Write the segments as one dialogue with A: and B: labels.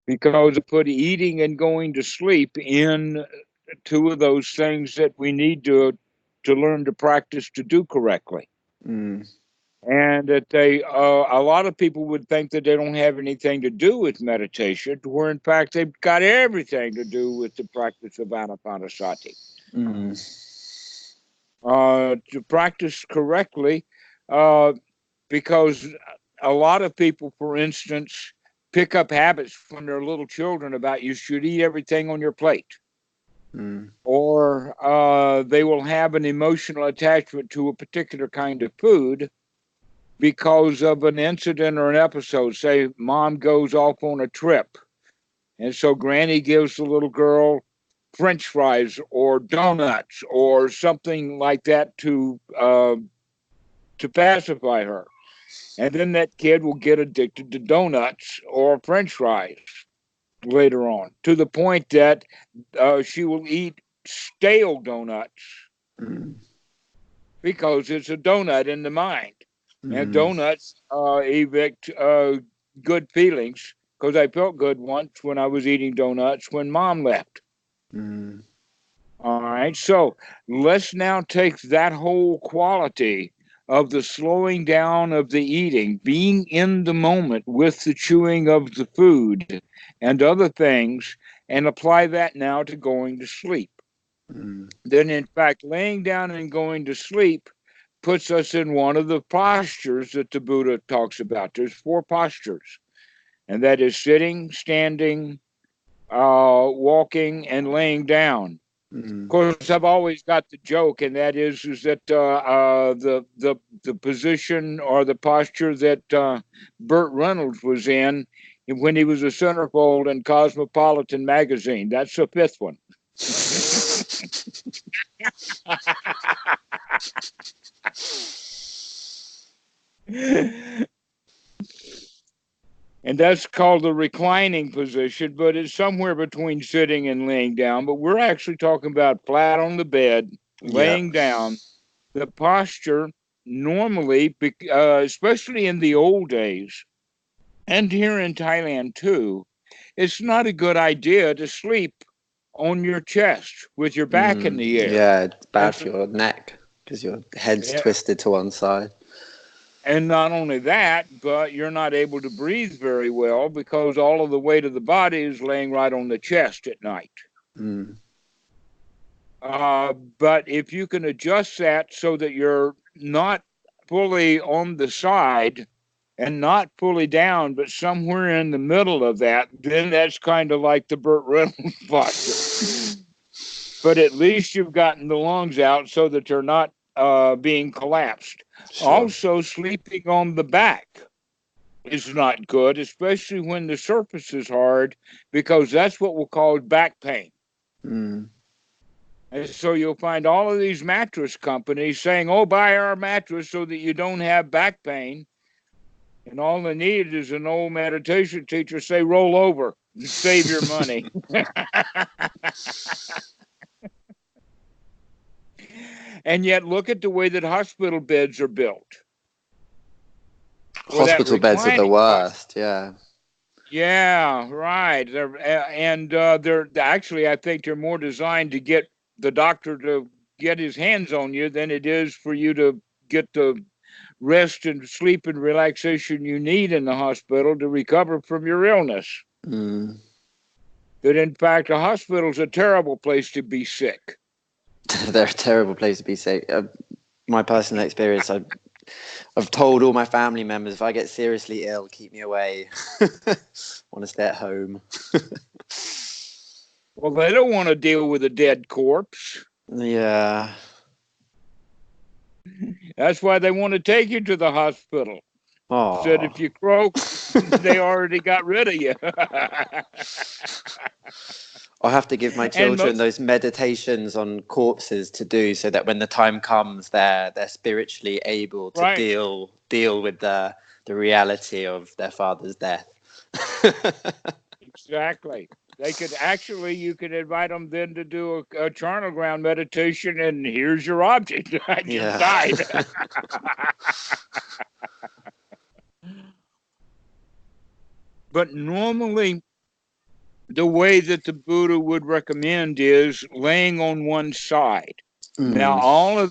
A: because I put eating and going to sleep in two of those things that we need to learn to practice to do correctly.
B: Mm.
A: And that a lot of people would think that they don't have anything to do with meditation, where in fact they've got everything to do with the practice of anapanasati.
B: Mm.
A: To practice correctly, uh, because a lot of people, for instance, pick up habits from their little children about you should eat everything on your plate,
B: Mm.
A: or they will have an emotional attachment to a particular kind of food because of an incident or an episode. Say, mom goes off on a trip, and so Granny gives the little girl French fries or donuts or something like that to pacify her. And then that kid will get addicted to donuts or French fries later on, to the point that she will eat stale donuts
B: Mm.
A: because it's a donut in the mind. And
B: Mm.
A: donuts evict good feelings, because I felt good once when I was eating donuts when mom left.
B: Mm.
A: All right. So let's now take that whole quality of the slowing down of the eating, being in the moment with the chewing of the food and other things, and apply that now to going to sleep.
B: Mm.
A: Then, in fact, laying down and going to sleep puts us in one of the postures that the Buddha talks about. There's four postures, and that is sitting, standing, walking, and laying down. Of
B: Mm.
A: course, I've always got the joke, and that is that the position or the posture that Burt Reynolds was in when he was a centerfold in Cosmopolitan magazine. That's the fifth one. And that's called the reclining position, but it's somewhere between sitting and laying down. But we're actually talking about flat on the bed,
B: Yeah.
A: laying down. The posture normally, especially in the old days, and here in Thailand too, it's not a good idea to sleep on your chest with your back in
B: Mm.
A: the air.
B: Yeah, it's bad
A: And
B: for your neck because your head's
A: yeah,
B: twisted to one side.
A: and not only that, but you're not able to breathe very well because all of the weight of the body is laying right on the chest at night.
B: Mm.
A: But if you can adjust that so that you're not fully on the side and not fully down, but somewhere in the middle of that, then that's kind of like the Burt Reynolds posture. But at least you've gotten the lungs out so that they're not being collapsed.
B: Sure.
A: Also, sleeping on the back is not good, especially when the surface is hard, because that's what will cause back pain.
B: Mm.
A: And so you'll find all of these mattress companies saying, oh, buy our mattress so that you don't have back pain. And all they need is an old meditation teacher say, roll over and save your money. And yet, look at the way that hospital beds are built, or that
B: Hospital beds are the
A: reclining posture.
B: worst. Yeah.
A: Yeah, right. They're actually, I think they're more designed to get the doctor to get his hands on you than it is for you to get the rest and sleep and relaxation you need in the hospital to recover from your illness.
B: Mm.
A: That in fact, a hospital is a terrible place to be sick.
B: They're a terrible place to be safe. My personal experience, I've told all my family members if I get seriously ill, keep me away. Want to stay at home.
A: Well, they don't want to deal with a dead corpse.
B: Yeah.
A: That's why they want to take you to the hospital. Said
B: Oh.
A: if you croak, they already got rid of you.
B: I'll have to give my
A: And
B: children
A: most
B: those meditations on corpses to do so that when the time comes they're spiritually able to
A: right,
B: deal with the reality of their father's death.
A: exactly. They could actually, you could invite them then to do a charnel ground meditation, and here's your object. I just
B: Yeah.
A: died. But normally, the way that the Buddha would recommend is laying on one side. Now,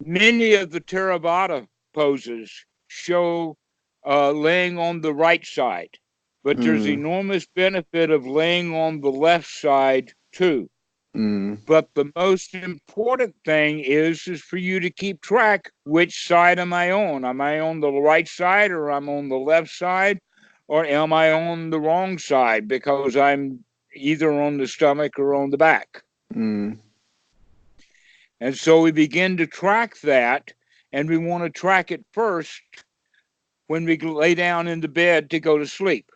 A: many of the Theravada poses show laying on the right side, but there's enormous benefit of laying on the left side too. But the most important thing is for you to keep track, which side am I on? Am I on the right side, or I'm on the left side, or am I on the wrong side because I'm either on the stomach or on the back? And so we begin to track that, and we want to track it first when we lay down in the bed to go to sleep.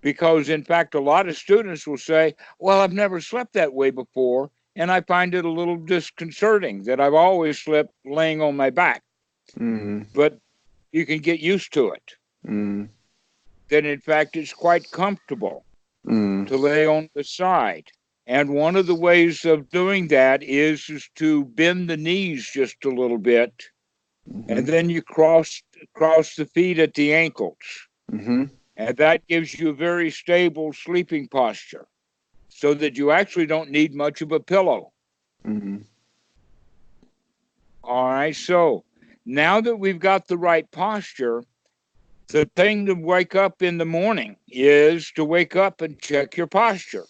A: Because, in fact, a lot of students will say, well, I've never slept that way before, and I find it a little disconcerting that I've always slept laying on my back. But you can get used to it. That, in fact, it's quite comfortable to lay on the side. And one of the ways of doing that is to bend the knees just a little bit, and then you cross the feet at the ankles. And that gives you a very stable sleeping posture, so that you actually don't need much of a pillow. All right, so now that we've got the right posture, the thing to wake up in the morning is to wake up and check your posture.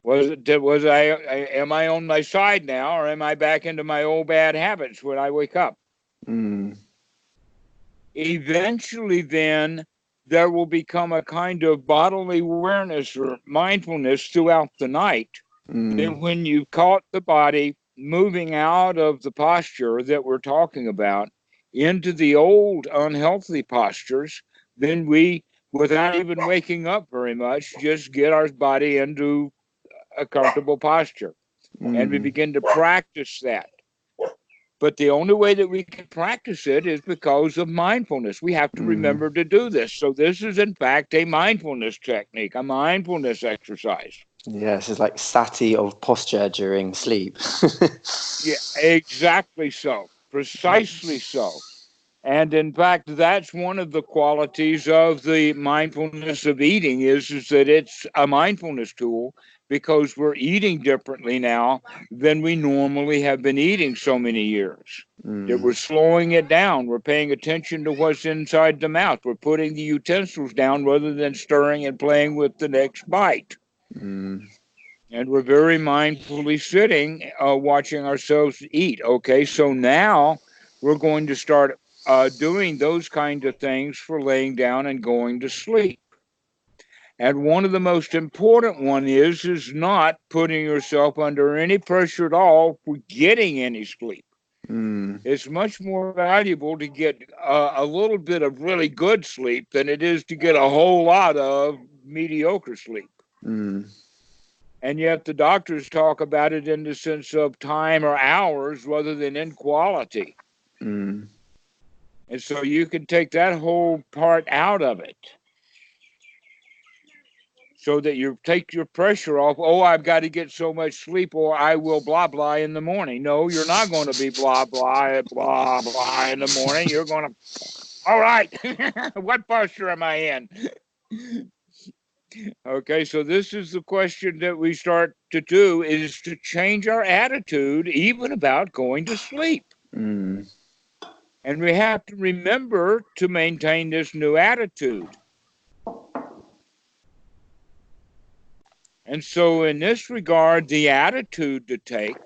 A: Am I on my side now, or am I back into my old bad habits when I wake up? Eventually, then, there will become a kind of bodily awareness or mindfulness throughout the night. That when you've caught the body moving out of the posture that we're talking about into the old unhealthy postures, then we, without even waking up very much, just get our body into a comfortable posture. And we begin to practice that. But the only way that we can practice it is because of mindfulness. We have to remember to do this. So this is, in fact, a mindfulness technique, a mindfulness exercise.
B: Yes, it's like sati of posture during sleep.
A: Yeah, exactly so. Precisely so. And in fact, that's one of the qualities of the mindfulness of eating is that it's a mindfulness tool, because we're eating differently now than we normally have been eating so many years. That we're slowing it down. We're paying attention to what's inside the mouth. We're putting the utensils down rather than stirring and playing with the next bite. And we're very mindfully sitting, watching ourselves eat. Okay, so now we're going to start doing those kind of things for laying down and going to sleep. And one of the most important one is not putting yourself under any pressure at all for getting any sleep. It's much more valuable to get a little bit of really good sleep than it is to get a whole lot of mediocre sleep. And yet the doctors talk about it in the sense of time or hours rather than in quality. And so you can take that whole part out of it, so that you take your pressure off. Oh, I've got to get so much sleep or I will blah, blah in the morning. No, you're not going to be blah, blah, blah, blah in the morning. You're going to, all right, what posture am I in? Okay, so this is the question that we start to do, is to change our attitude even about going to sleep. And we have to remember to maintain this new attitude. And so in this regard, the attitude to take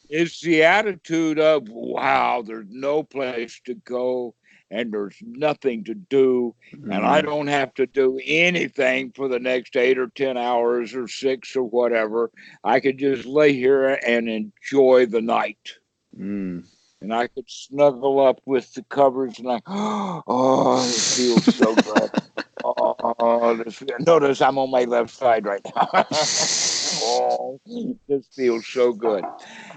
A: is the attitude of, wow, there's no place to go and there's nothing to do. And I don't have to do anything for the next 8 or 10 hours or 6 or whatever. I could just lay here and enjoy the night. And I could snuggle up with the covers and oh, this feels so good. Notice I'm on my left side right now. Oh, this feels so good.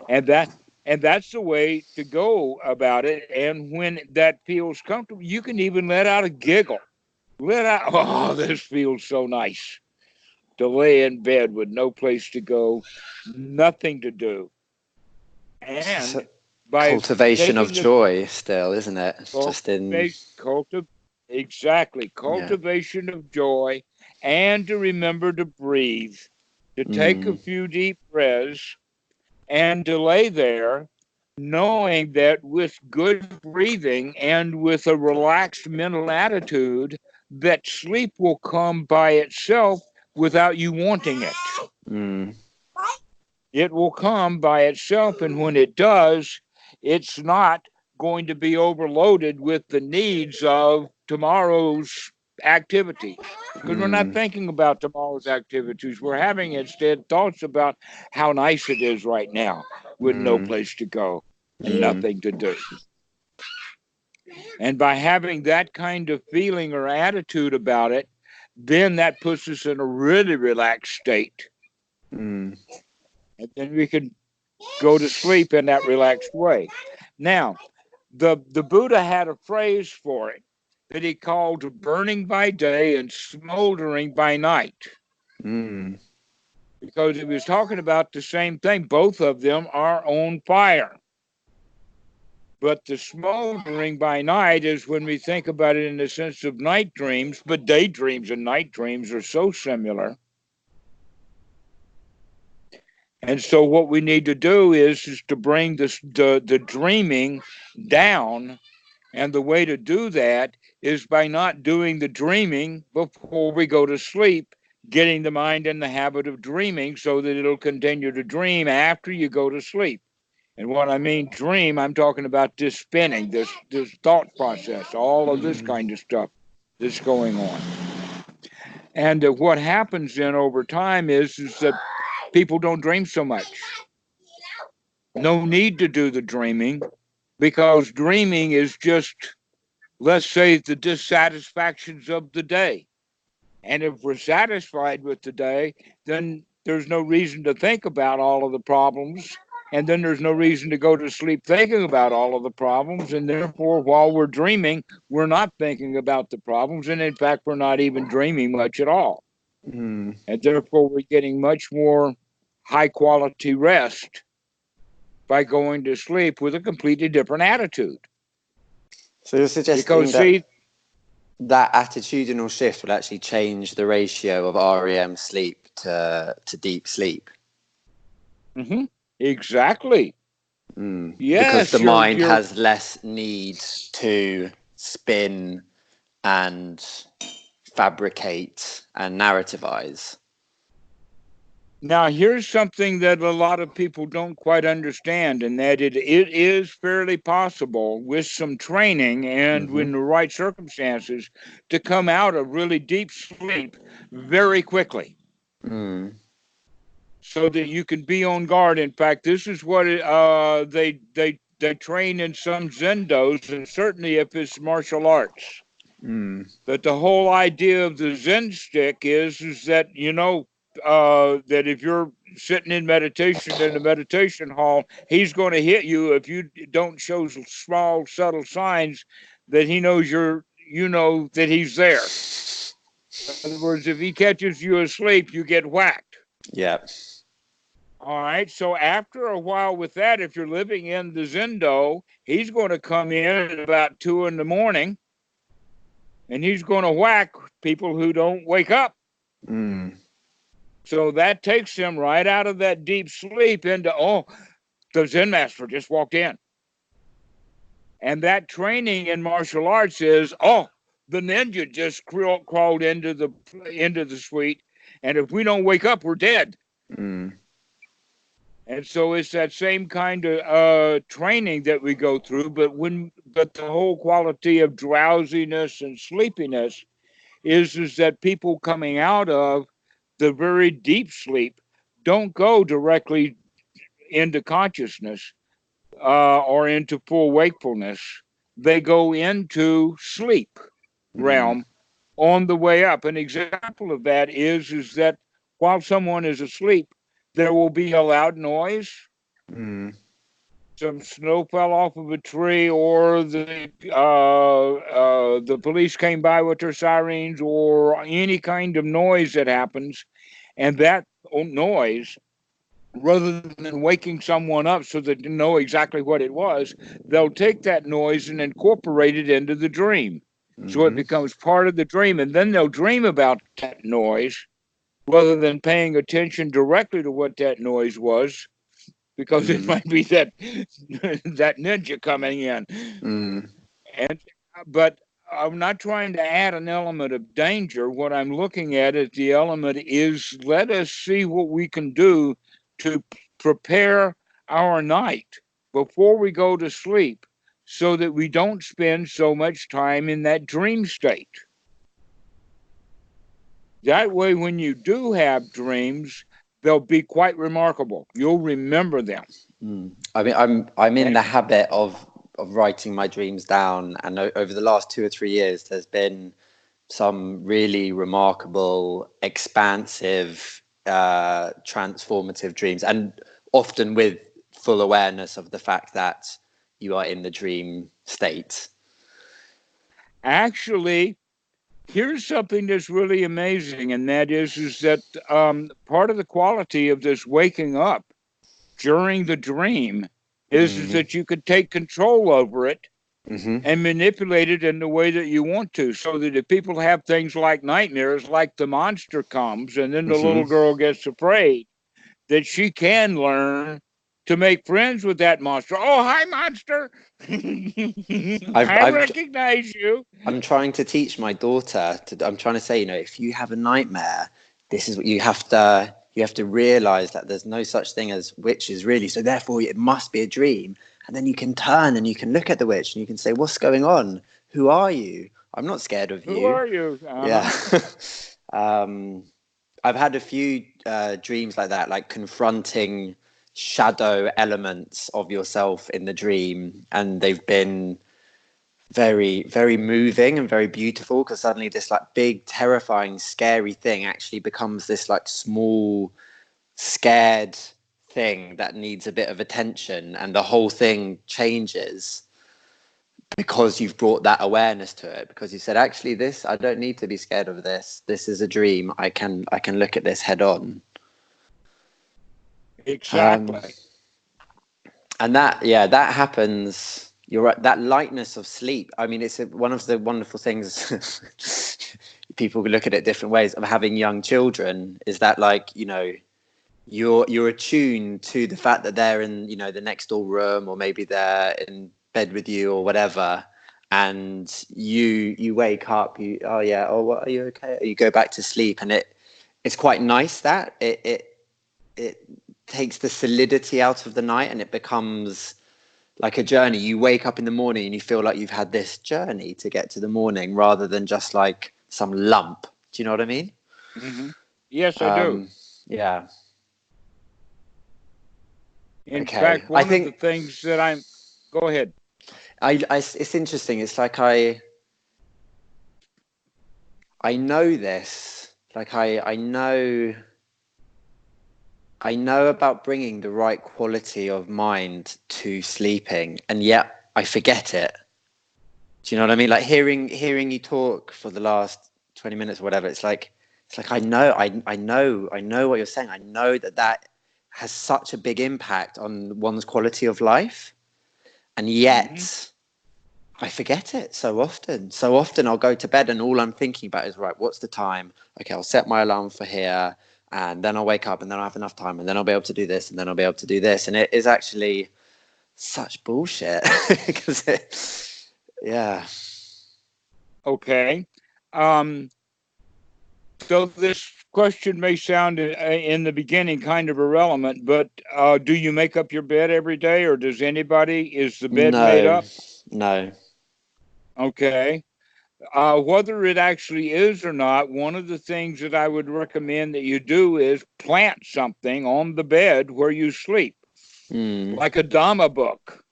A: And that's the way to go about it. And when that feels comfortable, you can even let out a giggle. Let out, oh, this feels so nice. To lay in bed with no place to go, nothing to do. And by
B: cultivation of joy still, isn't it? Just in
A: Exactly.
B: Yeah.
A: Cultivation of joy, and to remember to breathe, to take a
B: Mm.
A: few deep breaths and to lay there, knowing that with good breathing and with a relaxed mental attitude, that sleep will come by itself without you wanting it.
B: Mm.
A: It will come by itself, and when it does, it's not going to be overloaded with the needs of tomorrow's activity, because we're not
B: Mm.
A: thinking about tomorrow's activities. We're having instead thoughts about how nice it is right now with no
B: Mm.
A: place to go and
B: Mm.
A: nothing to do. And by having that kind of feeling or attitude about it, then that puts us in a really relaxed state.
B: Mm.
A: And then we can go to sleep in that relaxed way. Now, the Buddha had a phrase for it that he called burning by day and smoldering by night,
B: Mm.
A: because he was talking about the same thing. Both of them are on fire. But the smoldering by night is when we think about it in the sense of night dreams, but daydreams and night dreams are so similar. And so what we need to do is to bring the dreaming down. And the way to do that is by not doing the dreaming before we go to sleep, getting the mind in the habit of dreaming so that it'll continue to dream after you go to sleep. And what I mean dream, I'm talking about this spinning, this thought process, all of this
B: Mm.
A: kind of stuff that's going on. And what happens then over time is that people don't dream so much. No need to do the dreaming, because dreaming is just, let's say, the dissatisfactions of the day. And if we're satisfied with the day, then there's no reason to think about all of the problems. And then there's no reason to go to sleep thinking about all of the problems. And therefore, while we're dreaming, we're not thinking about the problems. And in fact, we're not even dreaming much at all.
B: Mm.
A: And therefore, we're getting much more high quality rest by going to sleep with a completely different attitude.
B: So you're
A: Because,
B: suggesting that
A: see,
B: that attitudinal shift will actually change the ratio of REM sleep to deep sleep.
A: mm-hmm, exactly.
B: Because the
A: Yes,
B: mind
A: you're
B: has less need to spin and fabricate and narrativize.
A: now here's something that a lot of people don't quite understand, and that it is fairly possible with some training and
B: Mm-hmm.
A: in the right circumstances to come out of really deep sleep very quickly
B: Mm.
A: so that you can be on guard. In fact, this is what they train in some zendos, and certainly if it's martial arts.
B: Mm.
A: That the whole idea of the Zen stick is that, that if you're sitting in meditation in a meditation hall, he's going to hit you if you don't show small subtle signs that he knows you know that he's there. In other words, if he catches you asleep, you get whacked.
B: Yeah.
A: All right. So after a while with that, if you're living in the Zendo, he's going to come in at about 2 in the morning, and he's going to whack people who don't wake up.
B: Mm.
A: So that takes them right out of that deep sleep into, oh, the Zen master just walked in. And that training in martial arts is, oh, the ninja just crawled into the suite, and if we don't wake up, we're dead.
B: Mm.
A: And so it's that same kind of training that we go through, but the whole quality of drowsiness and sleepiness is that people coming out of the very deep sleep don't go directly into consciousness or into full wakefulness. They go into sleep
B: Mm.
A: realm on the way up. An example of that is that while someone is asleep, there will be a loud noise.
B: Mm.
A: Some snow fell off of a tree, or the police came by with their sirens, or any kind of noise that happens, and that noise, rather than waking someone up so that they know exactly what it was, they'll take that noise and incorporate it into the dream. So it becomes part of the dream. And then they'll dream about that noise rather than paying attention directly to what that noise was, because it might be that that ninja coming in. And but I'm not trying to add an element of danger. What I'm looking at is the element is, let us see what we can do to prepare our night before we go to sleep, so that we don't spend so much time in that dream state. That way, when you do have dreams, they'll be quite remarkable. You'll remember them.
B: I mean, I'm in the habit of writing my dreams down, and over the last 2 or 3 years, there's been some really remarkable, expansive, transformative dreams, and often with full awareness of the fact that you are in the dream state.
A: Actually, here's something that's really amazing, and that is that part of the quality of this waking up during the dream is that you could take control over it and manipulate it in the way that you want to, so that if people have things like nightmares, like the monster comes and then the little girl gets afraid, that she can learn to make friends with that monster. Oh, hi, monster. I recognize you.
B: I'm trying to teach my daughter, I'm trying to say, if you have a nightmare, this is what you have to realize, that there's no such thing as witches, really. So therefore it must be a dream. And then you can turn and you can look at the witch and you can say, what's going on? Who are you? I'm not scared of you.
A: Who are you?
B: Yeah. I've had a few dreams like that, like confronting shadow elements of yourself in the dream. And they've been very, very moving and very beautiful, because suddenly this like big, terrifying, scary thing actually becomes this like small, scared thing that needs a bit of attention, and the whole thing changes because you've brought that awareness to it, because you said, actually, this, I don't need to be scared of this. This is a dream. I can look at this head on.
A: Exactly.
B: And that happens. You're right. That lightness of sleep. I mean, it's one of the wonderful things. People look at it different ways of having young children. Is that like, you're attuned to the fact that they're in, the next door room, or maybe they're in bed with you or whatever, and you wake up. What, are you okay? You go back to sleep, and it's quite nice that it takes the solidity out of the night, and it becomes like a journey. You wake up in the morning and you feel like you've had this journey to get to the morning, rather than just like some lump. Do you know what I mean?
A: Yes, I do.
B: Yeah.
A: In fact, one of the things that go ahead.
B: It's interesting. It's like I know this. Like I know about bringing the right quality of mind to sleeping, and yet I forget it. Do you know what I mean? Like hearing you talk for the last 20 minutes or whatever, it's like I know what you're saying. I know that has such a big impact on one's quality of life, and yet I forget it so often. So often I'll go to bed and all I'm thinking about is, right, what's the time? Okay, I'll set my alarm for here, and then I'll wake up, and then I'll have enough time, and then I'll be able to do this, and then I'll be able to do this. And it is actually such bullshit. Yeah.
A: Okay. So this question may sound in the beginning kind of irrelevant, but do you make up your bed every day, or is the bed made up?
B: No.
A: Okay. Whether it actually is or not, one of the things that I would recommend that you do is plant something on the bed where you sleep, like a Dhamma book.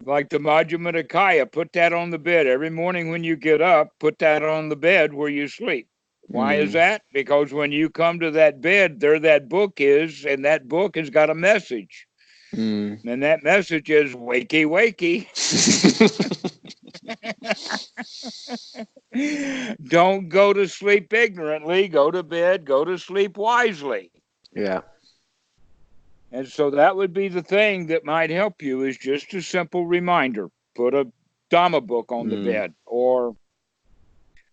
A: Like the Majjhima Nikaya, put that on the bed. Every morning when you get up, put that on the bed where you sleep. Why is that? Because when you come to that bed, there that book is, and that book has got a message. And that message is, wakey, wakey. Don't go to sleep ignorantly. Go to bed. Go to sleep wisely.
B: Yeah.
A: And so that would be the thing that might help you, is just a simple reminder. put a Dhamma book on the bed. Or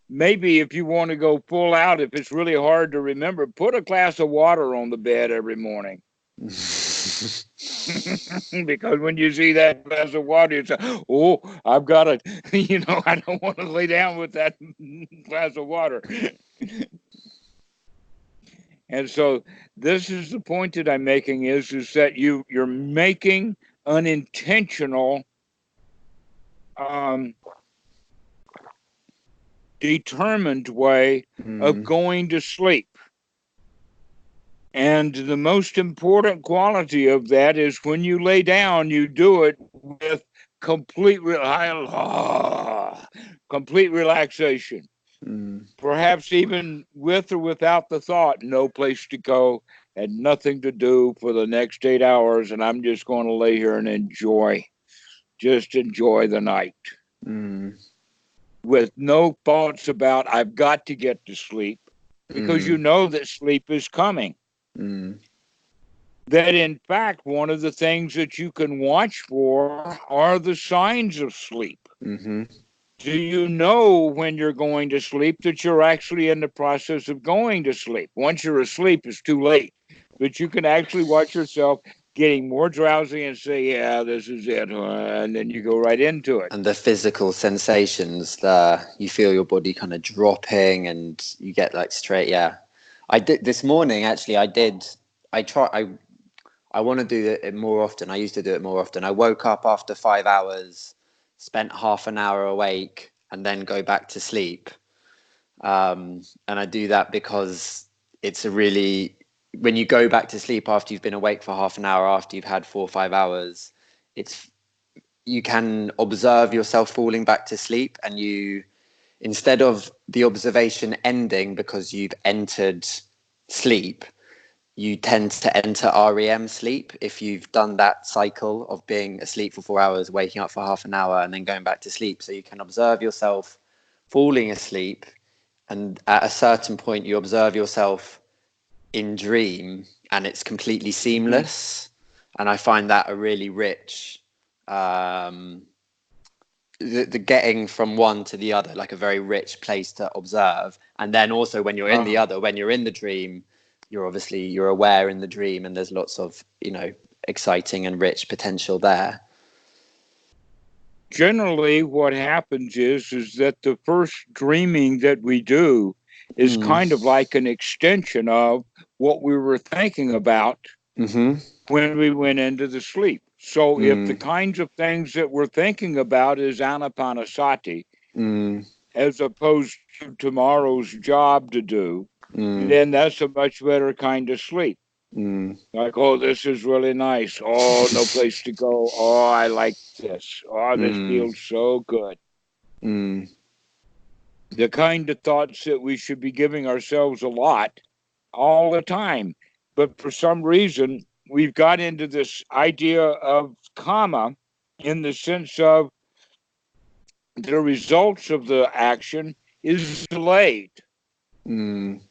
A: maybe if you want to go full out, if it's really hard to remember, put a glass of water on the bed every morning. Because when you see that glass of water, you say, oh, I've got to, I don't want to lay down with that glass of water. And so this is the point that I'm making is that you're making an intentional determined way of going to sleep. And the most important quality of that is when you lay down, you do it with complete relaxation. Perhaps even with or without the thought, no place to go, and nothing to do for the next 8 hours, and I'm just going to lay here and enjoy the night. With no thoughts about I've got to get to sleep, because you know that sleep is coming. That in fact, one of the things that you can watch for are the signs of sleep. Do you know when you're going to sleep that you're actually in the process of going to sleep? Once you're asleep, it's too late. But you can actually watch yourself getting more drowsy and say, yeah, this is it. And then you go right into it.
B: And the physical sensations, you feel your body kind of dropping and you get like straight. Yeah. I did this morning, actually, I want to do it more often. I used to do it more often. I woke up after 5 hours, spent half an hour awake, and then go back to sleep. And I do that because when you go back to sleep after you've been awake for half an hour, after you've had 4 or 5 hours, you can observe yourself falling back to sleep, and instead of the observation ending because you've entered sleep, you tend to enter REM sleep if you've done that cycle of being asleep for 4 hours, waking up for half an hour, and then going back to sleep. So you can observe yourself falling asleep, and at a certain point you observe yourself in dream, and it's completely seamless. And I find that a really rich, the getting from one to the other, like a very rich place to observe. And then also when you're in the other, when you're in the dream, you're aware in the dream, and there's lots of, exciting and rich potential there.
A: Generally, what happens is that the first dreaming that we do is kind of like an extension of what we were thinking about when we went into the sleep. So if the kinds of things that we're thinking about is anapanasati, as opposed to tomorrow's job to do, then that's a much better kind of sleep. Like, oh, this is really nice. Oh, no place to go. Oh, I like this. Oh, this feels so good. The kind of thoughts that we should be giving ourselves a lot all the time. But for some reason, we've got into this idea of karma in the sense of the results of the action is delayed. And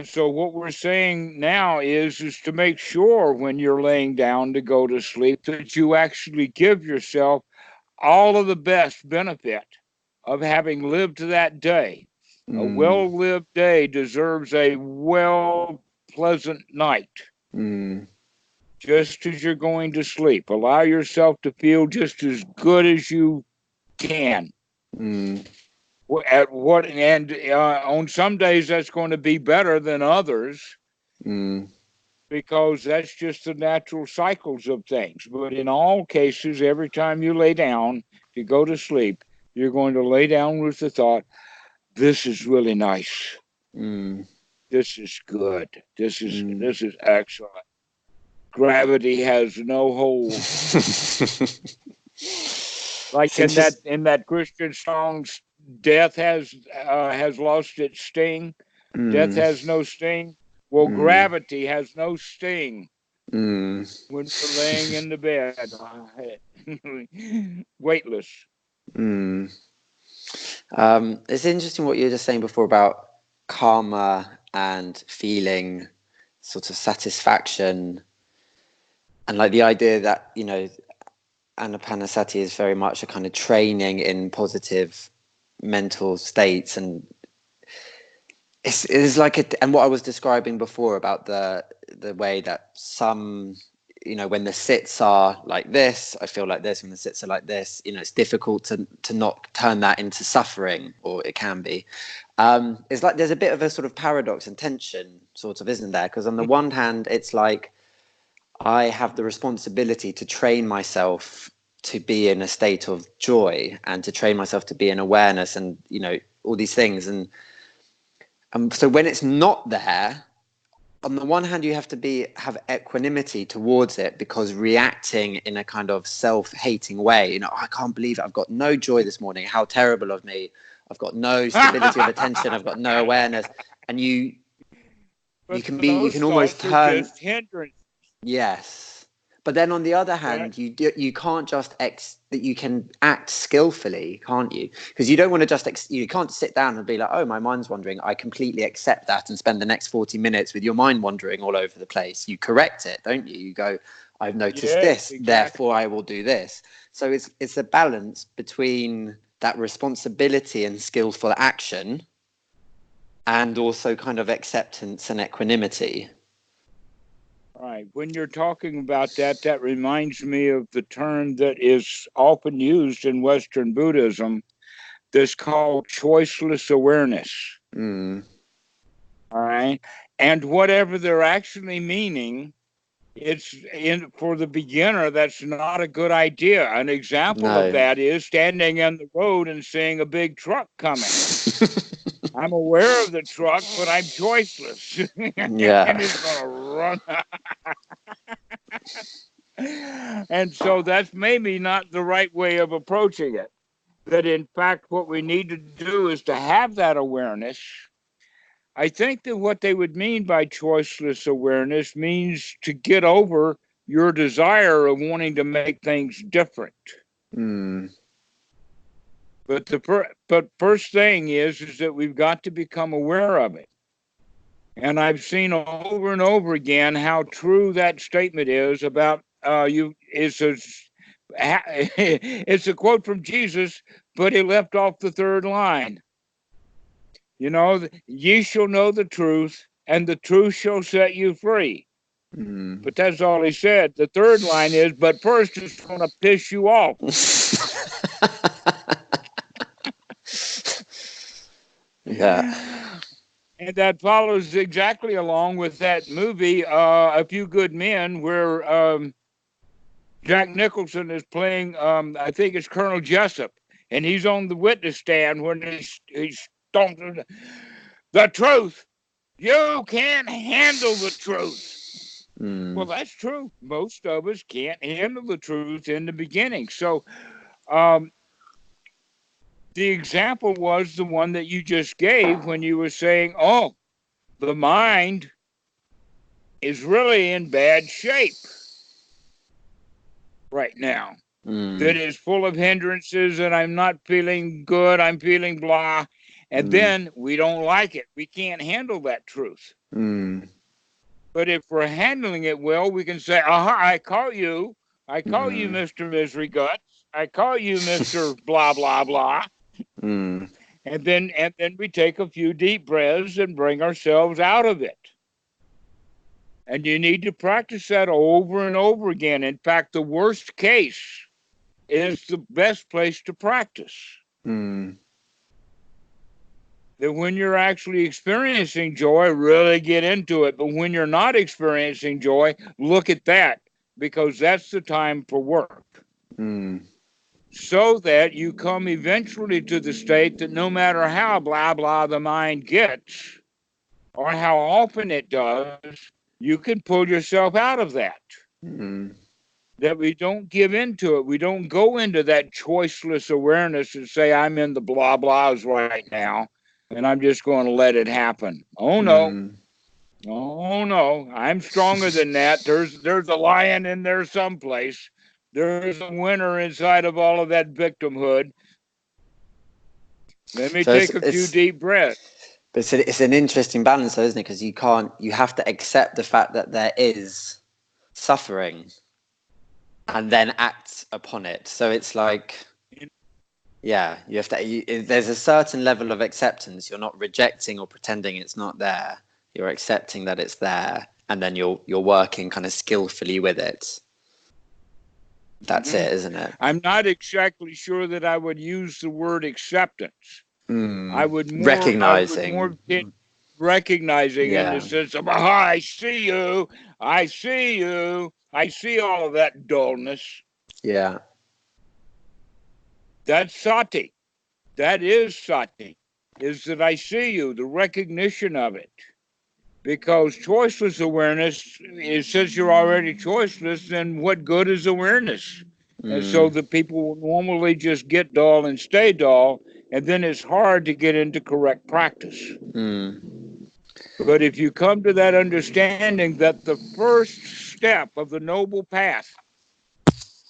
A: so what we're saying now is to make sure when you're laying down to go to sleep that you actually give yourself all of the best benefit of having lived that day. A well-lived day deserves a pleasant night. Just as you're going to sleep, allow yourself to feel just as good as you can. On some days that's going to be better than others, because that's just the natural cycles of things. But in all cases, every time you lay down to go to sleep, you're going to lay down with the thought, this is really nice. This is good. This is excellent. Gravity has no hold. Like in that Christian song, death has lost its sting. Death has no sting. Well, gravity has no sting when we're laying in the bed, weightless.
B: It's interesting what you were just saying before about karma and feeling sort of satisfaction, and like the idea that Anapanasati is very much a kind of training in positive mental states, and it's like and what I was describing before about the way that some, when the sits are like this, I feel like this. When the sits are like this, it's difficult to not turn that into suffering, or it can be. It's like there's a bit of a sort of paradox and tension, sort of, isn't there? Because on the one hand, it's like I have the responsibility to train myself to be in a state of joy, and to train myself to be in awareness, and all these things. And so when it's not there, on the one hand, you have to have equanimity towards it, because reacting in a kind of self-hating way, I can't believe it. I've got no joy this morning. How terrible of me. I've got no stability of attention. I've got no awareness. And you can almost turn.
A: Just hindrance.
B: Yes. But then on the other hand, you can't just that you can act skillfully, can't you? Because you don't want to just you can't sit down and be like, oh, my mind's wandering. I completely accept that, and spend the next 40 minutes with your mind wandering all over the place. You correct it, don't you? You go, I've noticed this, exactly. Therefore I will do this. So it's a balance between that responsibility and skillful action, and also kind of acceptance and equanimity.
A: Right. When you're talking about that reminds me of the term that is often used in Western Buddhism, that's called choiceless awareness.
B: Mm.
A: All right. And whatever they're actually meaning, for the beginner, that's not a good idea. An example of that is standing in the road and seeing a big truck coming. I'm aware of the truck, but I'm choiceless.
B: Yeah.
A: And it's going to run. And so that's maybe not the right way of approaching it. That in fact, what we need to do is to have that awareness. I think that what they would mean by choiceless awareness means to get over your desire of wanting to make things different.
B: Mm.
A: But first thing is that we've got to become aware of it. And I've seen over and over again how true that statement is about it's a quote from Jesus, but he left off the third line. Ye shall know the truth, and the truth shall set you free.
B: Mm.
A: But that's all he said. The third line is, but first it's going to piss you off.
B: Yeah.
A: And that follows exactly along with that movie, A Few Good Men, where Jack Nicholson is playing, I think it's Colonel Jessup, and he's on the witness stand when he's stomps the truth. You can't handle the truth.
B: Mm.
A: Well, that's true. Most of us can't handle the truth in the beginning. So the example was the one that you just gave when you were saying, oh, the mind is really in bad shape right now. That is full of hindrances, and I'm not feeling good. I'm feeling blah. And then we don't like it. We can't handle that truth. But if we're handling it well, we can say, I call you. I call you Mr. Misery Guts. I call you Mr. blah, blah, blah. And then we take a few deep breaths and bring ourselves out of it. And you need to practice that over and over again. In fact, the worst case is the best place to practice. That when you're actually experiencing joy, really get into it. But when you're not experiencing joy, look at that, because that's the time for work. So that you come eventually to the state that no matter how blah, blah the mind gets, or how often it does, you can pull yourself out of that. That we don't give into it. We don't go into that choiceless awareness and say, I'm in the blah, blahs right now, and I'm just going to let it happen. Oh, no. Oh, no. I'm stronger than that. There's a lion in there someplace. There's a winner inside of all of that victimhood. Let me take a few deep breaths.
B: But it's an interesting balance, though, isn't it? Because you have to accept the fact that there is suffering. and then act upon it. So it's like, yeah, you have to, there's a certain level of acceptance. You're not rejecting or pretending it's not there. You're accepting that it's there, and then you're working kind of skillfully with it. That's it, isn't it?
A: I'm not exactly sure that I would use the word acceptance. I would more recognizing in the sense of, I see you, I see you, I see all of that dullness.
B: Yeah.
A: That's sati. That is sati, is that I see you, the recognition of it. Because choiceless awareness, it says you're already choiceless, then what good is awareness? And so the people will normally just get dull and stay dull, and then it's hard to get into correct practice. But if you come to that understanding that the first step of the noble path,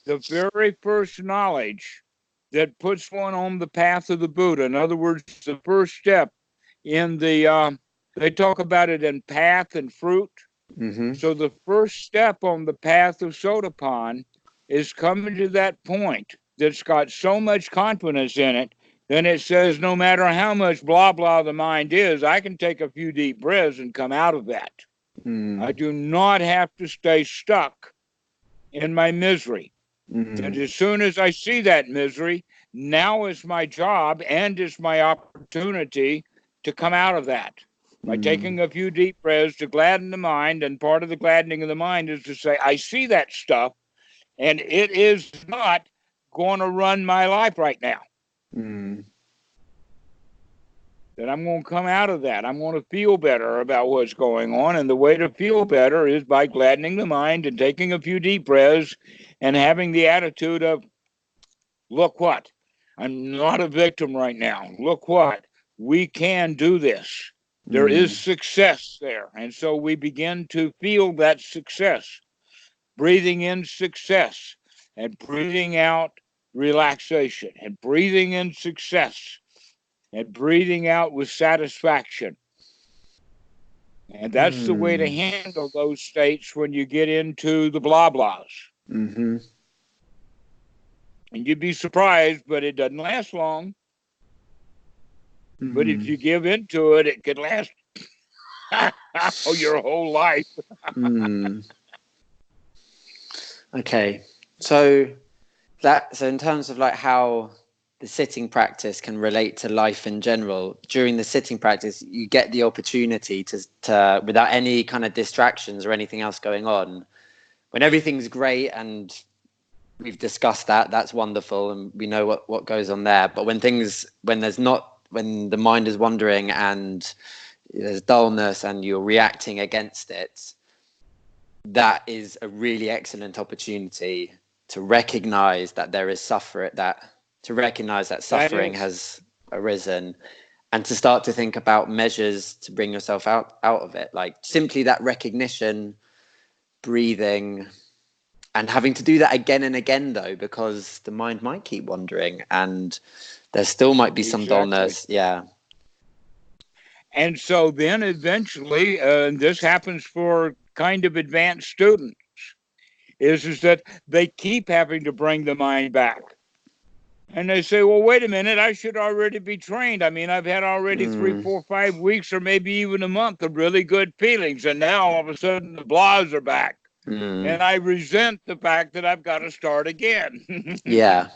A: the very first knowledge that puts one on the path of the Buddha, in other words, the first step in the, they talk about it in path and fruit. So the first step on the path of Sotapan is coming to that point that's got so much confidence in it, then it says no matter how much blah blah the mind is, I can take a few deep breaths and come out of that. I do not have to stay stuck in my misery. And as soon as I see that misery, now is my job and is my opportunity to come out of that by taking a few deep breaths to gladden the mind. And part of the gladdening of the mind is to say, I see that stuff, and it is not going to run my life right now. That I'm going to come out of that. I'm going to feel better about what's going on. And the way to feel better is by gladdening the mind and taking a few deep breaths and having the attitude of, look what? I'm not a victim right now. Look what? We can do this. There is success there. And so we begin to feel that success, breathing in success and breathing out relaxation, and breathing in success and breathing out with satisfaction. And that's the way to handle those states when you get into the blah blahs. And you'd be surprised, but it doesn't last long. But if you give into it, it could last your whole life.
B: Okay. So in terms of like how the sitting practice can relate to life in general, during the sitting practice, you get the opportunity to without any kind of distractions or anything else going on, when everything's great and we've discussed that's wonderful and we know what goes on there. But when the mind is wandering and there's dullness and you're reacting against it, that is a really excellent opportunity to recognize that there is suffering, suffering has arisen, and to start to think about measures to bring yourself out of it. Like simply that recognition, breathing, and having to do that again and again, though, because the mind might keep wandering and there still might be some dullness. Yeah.
A: And so then eventually, this happens for kind of advanced students, is that they keep having to bring the mind back. And they say, well, wait a minute, I should already be trained. I mean, I've had already 3, 4, 5 weeks or maybe even a month of really good feelings. And now all of a sudden the blahs are back. And I resent the fact that I've got to start again.
B: Yeah.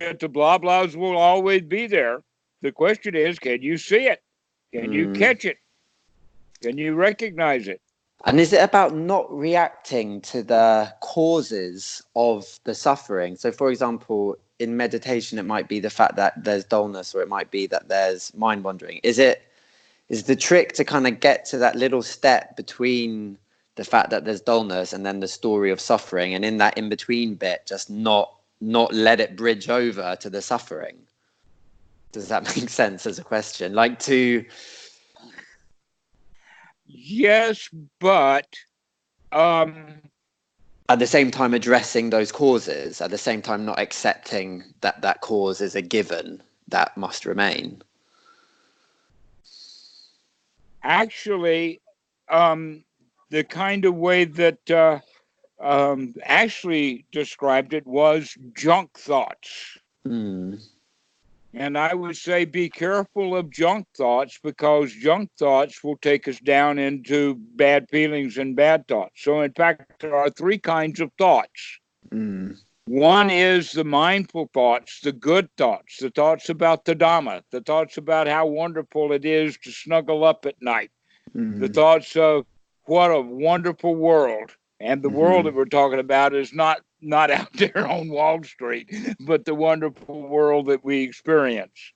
A: That the blah blahs will always be there. The question is, can you see it? Can you catch it? Can you recognize it?
B: And is it about not reacting to the causes of the suffering? So, for example, in meditation, it might be the fact that there's dullness, or it might be that there's mind wandering. Is the trick to kind of get to that little step between the fact that there's dullness and then the story of suffering, and in that in-between bit, just not let it bridge over to the suffering? Does that make sense as a question? Like to...
A: Yes, but
B: at the same time addressing those causes, at the same time not accepting that cause is a given that must remain.
A: Actually, the kind of way that Ashley described it was junk thoughts.
B: Mm.
A: And I would say be careful of junk thoughts, because junk thoughts will take us down into bad feelings and bad thoughts. So, in fact, there are three kinds of thoughts.
B: Mm.
A: One is the mindful thoughts, the good thoughts, the thoughts about the Dhamma, the thoughts about how wonderful it is to snuggle up at night, the thoughts of what a wonderful world. And the world that we're talking about is not out there on Wall Street, but the wonderful world that we experience.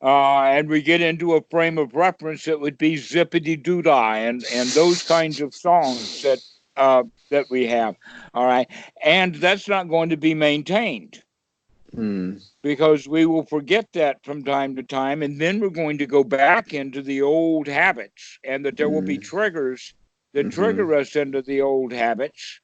A: And we get into a frame of reference that would be Zippity Doo-Dah and those kinds of songs that we have. All right. And that's not going to be maintained. Because we will forget that from time to time, and then we're going to go back into the old habits, and that there will be triggers that trigger us into the old habits.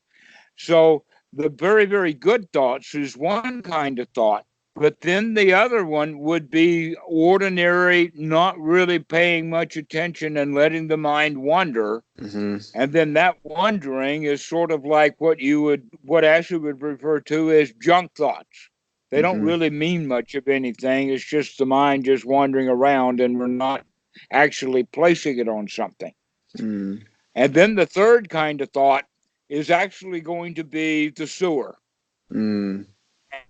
A: So the very, very good thoughts is one kind of thought, but then the other one would be ordinary, not really paying much attention and letting the mind wander. And then that wandering is sort of like what Ashley would refer to as junk thoughts. They don't really mean much of anything. It's just the mind just wandering around, and we're not actually placing it on something. And then the third kind of thought is actually going to be the sewer. And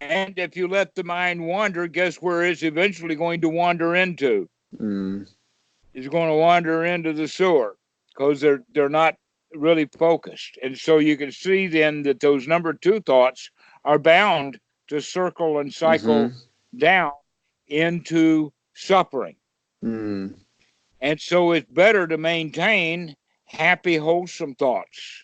A: if you let the mind wander, guess where it's eventually going to wander into? It's going to wander into the sewer, because they're not really focused. And so you can see then that those number two thoughts are bound to circle and cycle down into suffering. And so it's better to maintain happy, wholesome thoughts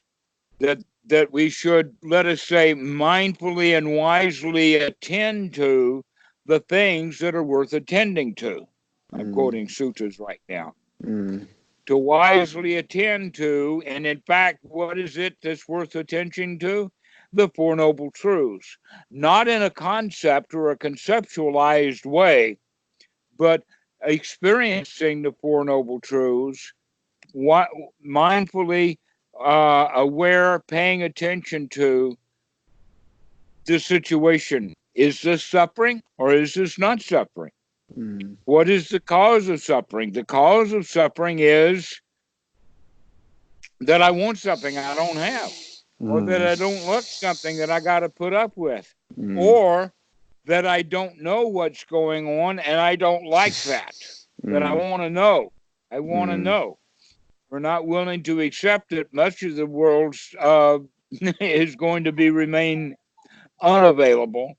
A: that we should, let us say, mindfully and wisely attend to the things that are worth attending to. I'm quoting sutras right now. To wisely attend to, and in fact, what is it that's worth attention to? The Four Noble Truths. Not in a concept or a conceptualized way, but experiencing the Four Noble Truths, mindfully aware, paying attention to the situation. Is this suffering or is this not suffering? What is the cause of suffering? The cause of suffering is that I want something I don't have, or that I don't look something that I got to put up with, or that I don't know what's going on and I don't like that. That I want to know. I want to know. We're not willing to accept that much of the world is going to remain unavailable.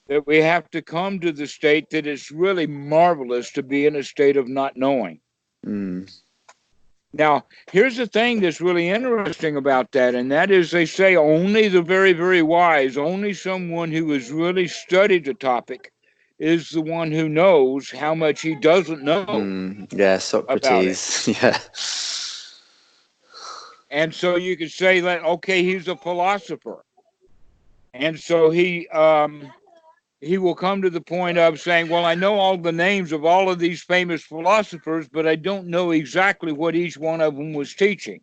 A: That we have to come to the state that it's really marvelous to be in a state of not knowing. Now, here's the thing that's really interesting about that, and that is they say only the very, very wise, only someone who has really studied the topic is the one who knows how much he doesn't know.
B: Yeah, Socrates. Yeah.
A: And so you could say that, okay, he's a philosopher. And so he will come to the point of saying, well, I know all the names of all of these famous philosophers, but I don't know exactly what each one of them was teaching.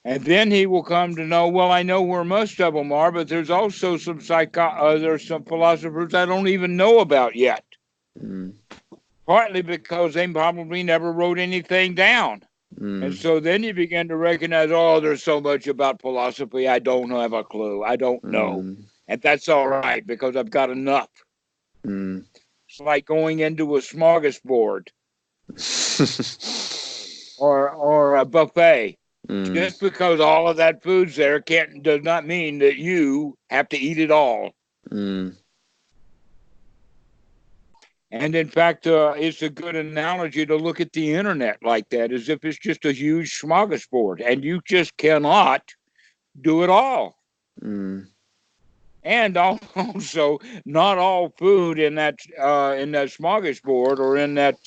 A: And then he will come to know, well, I know where most of them are, but there's also there's some philosophers I don't even know about yet. Partly because they probably never wrote anything down. And so then you begin to recognize, oh, there's so much about philosophy, I don't have a clue. I don't know. And that's all right, because I've got enough. It's like going into a smorgasbord or a buffet. Just because all of that food's there does not mean that you have to eat it all. And in fact, it's a good analogy to look at the internet like that, as if it's just a huge smorgasbord, and you just cannot do it all. And also, not all food in that smorgasbord or in that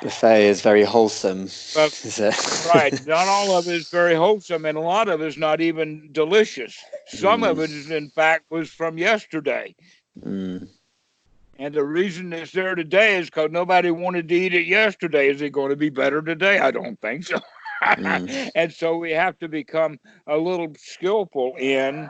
B: buffet is very wholesome.
A: Right. Not all of it is very wholesome, and a lot of it is not even delicious. Some of it, in fact, was from yesterday. And the reason it's there today is because nobody wanted to eat it yesterday. Is it going to be better today? I don't think so. And so we have to become a little skillful in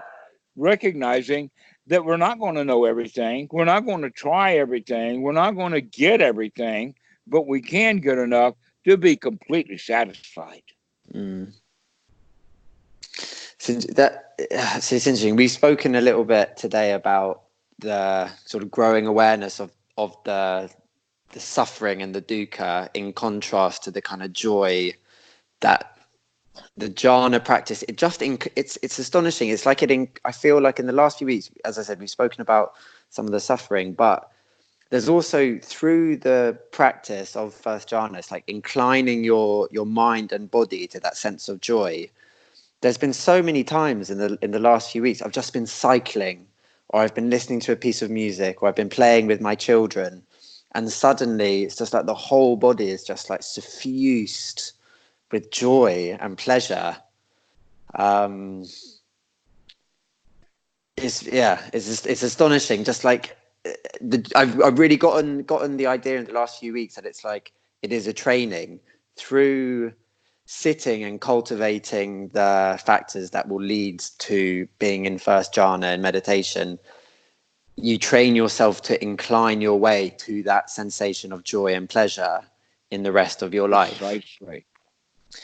A: recognizing that we're not going to know everything. We're not going to try everything. We're not going to get everything, but we can get enough to be completely satisfied.
B: So it's interesting. We've spoken a little bit today about the sort of growing awareness of the suffering and the dukkha in contrast to the kind of joy that the jhana practice. It's astonishing. It's like I feel like in the last few weeks, as I said, we've spoken about some of the suffering, but there's also through the practice of first jhana, it's like inclining your mind and body to that sense of joy. There's been so many times in the last few weeks I've just been cycling, or I've been listening to a piece of music, or I've been playing with my children, and suddenly it's just like the whole body is just like suffused with joy and pleasure. It's astonishing. Just like I've really gotten the idea in the last few weeks that it's like it is a training through sitting and cultivating the factors that will lead to being in first jhana and meditation. You train yourself to incline your way to that sensation of joy and pleasure in the rest of your life.
A: Precisely.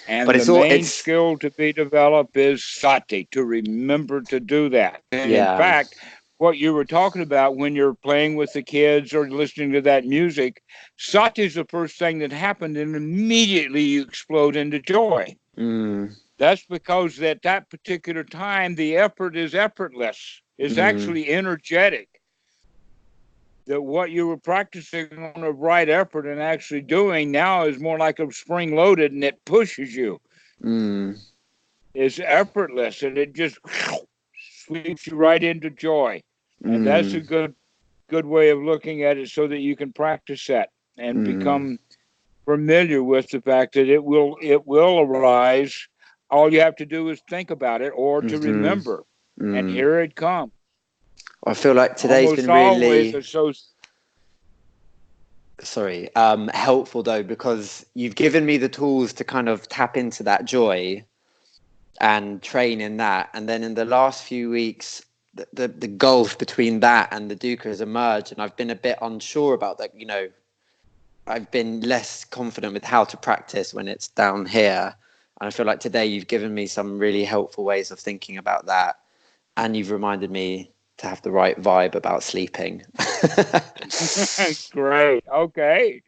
A: And
B: But
A: the main skill to be developed is sati, to remember to do that. And in fact, what you were talking about when you're playing with the kids or listening to that music, sati is the first thing that happened, and immediately you explode into joy. That's because at that particular time, the effort is effortless. It's actually energetic. That what you were practicing on a right effort and actually doing now is more like a spring loaded, and it pushes you. It's effortless, and it just sweeps you right into joy. And that's a good way of looking at it, so that you can practice that and become familiar with the fact that it will arise. All you have to do is think about it, or to remember, and here it comes.
B: I feel like today's
A: almost
B: been really helpful though, because you've given me the tools to kind of tap into that joy and train in that. And then in the last few weeks, the gulf between that and the dukkha has emerged, and I've been a bit unsure about that. You know, I've been less confident with how to practice when it's down here. And I feel like today you've given me some really helpful ways of thinking about that. And you've reminded me to have the right vibe about sleeping.
A: Great. Okay.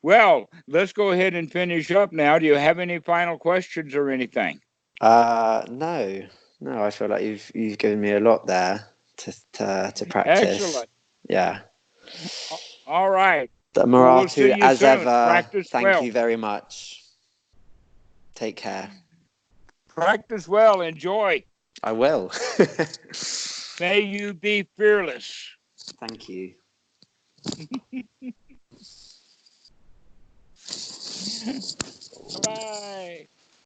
A: Well, let's go ahead and finish up now. Do you have any final questions or anything?
B: No. I feel like you've given me a lot there to practice.
A: Excellent.
B: Yeah.
A: All right.
B: Dhammarato,
A: we'll
B: as ever.
A: Practice
B: thank you very much. Take care.
A: Practice well. Enjoy.
B: I will.
A: May you be fearless.
B: Thank you.
A: Bye.